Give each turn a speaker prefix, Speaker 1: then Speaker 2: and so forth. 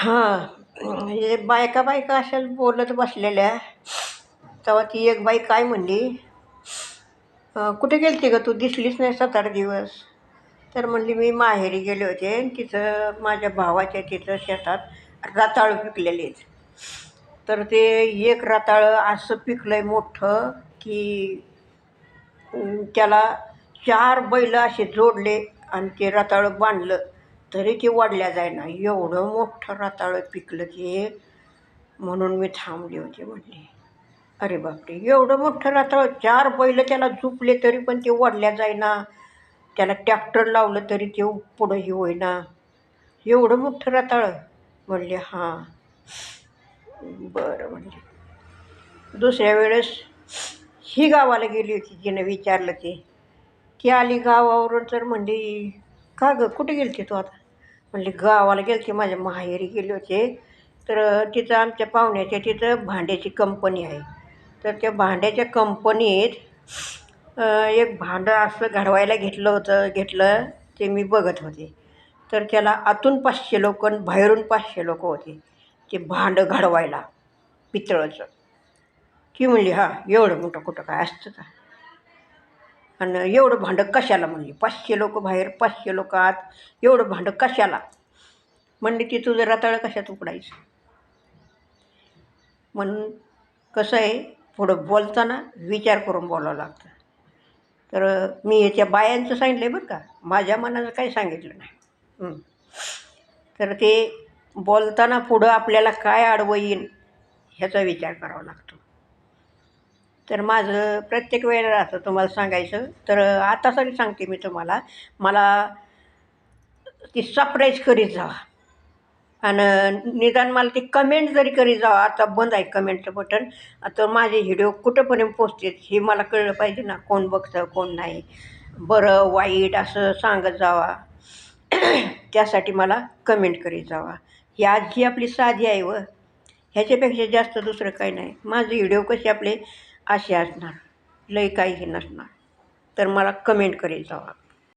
Speaker 1: हां, हे बायका बायका अशाच बोलत बसलेल्या. तेव्हा ती एक बाई काय म्हणली, कुठे गेलती गं तू? दिसलीच नाही 7-8 दिवस. तर म्हणली मी माहेरी गेले होते आणि तिथं माझ्या भावाच्या तिथं शेतात रताळं पिकलेले आहेत. तर ते एक रताळं असं पिकलं आहे मोठं की त्याला 4 बैल असे जोडले आणि ते रताळं बांधलं तरी ते वढल्या जाईना. एवढं मोठं रताळं पिकलं ते. म्हणून मी थांबली होती म्हणली. अरे बापरे! एवढं मोठं रताळं 4 बैल त्याला झुपले तरी पण ते वढल्या जाईना. त्याला ट्रॅक्टर लावलं तरी ते पुढं हे होईना. एवढं मोठं रताळं? म्हणले हां. बरं म्हणले. दुसऱ्या वेळेस ही गावाला गेली होती, तिनं विचारलं ते. ती आली गावावरून तर म्हणली, का गं कुठे गेलती तू आता? म्हणली गावाला गेलते, माझ्या माहेरी गेले होते. तर तिथं आमच्या पाहुण्याच्या तिथं भांड्याची कंपनी आहे. तर त्या भांड्याच्या कंपनीत एक भांडं असं घडवायला घेतलं ते मी बघत होते. तर त्याला आतून 500 लोक आणि बाहेरून 500 लोक होते ते भांडं घडवायला पितळाचं. ती म्हणली हां, एवढं मोठं कुठं काय असतं का? आणि एवढं भांडं कशाला? म्हणली 500 लोक बाहेर 500 लोक आत, एवढं भांडं कशाला? म्हणली ती तुझं रताळं कशात उकडायचं? म्हणून कसं आहे, पुढं बोलताना विचार करून बोलावं लागतं. तर मी याच्या बायांचं सांगितलं आहे बरं का, माझ्या मनाचं काही सांगितलं नाही. तर ते बोलताना पुढं आपल्याला काय आडवं येईल ह्याचा विचार करावा लागतो. तर माझं प्रत्येक वेळेला राहतं तुम्हाला सांगायचं. तर आता तरी सांगते मी तुम्हाला, मला ती सरप्राईज करीत जावा आणि निदान मला ती कमेंट जरी करीत जावा. आता बंद आहे कमेंटचं बटन. आता माझे व्हिडिओ कुठंपर्यंत पोचतात हे मला कळलं पाहिजे ना, कोण बघतं कोण नाही. बरं वाईट असं सांगत जावा. त्यासाठी मला कमेंट करीत जावा. ही आजी आपली साधी आहे व ह्याच्यापेक्षा जास्त दुसरं काही नाही. माझे व्हिडिओ कसे आपले असे असणार, लई काही हे नसणार. तर मला कमेंट करीत जावा.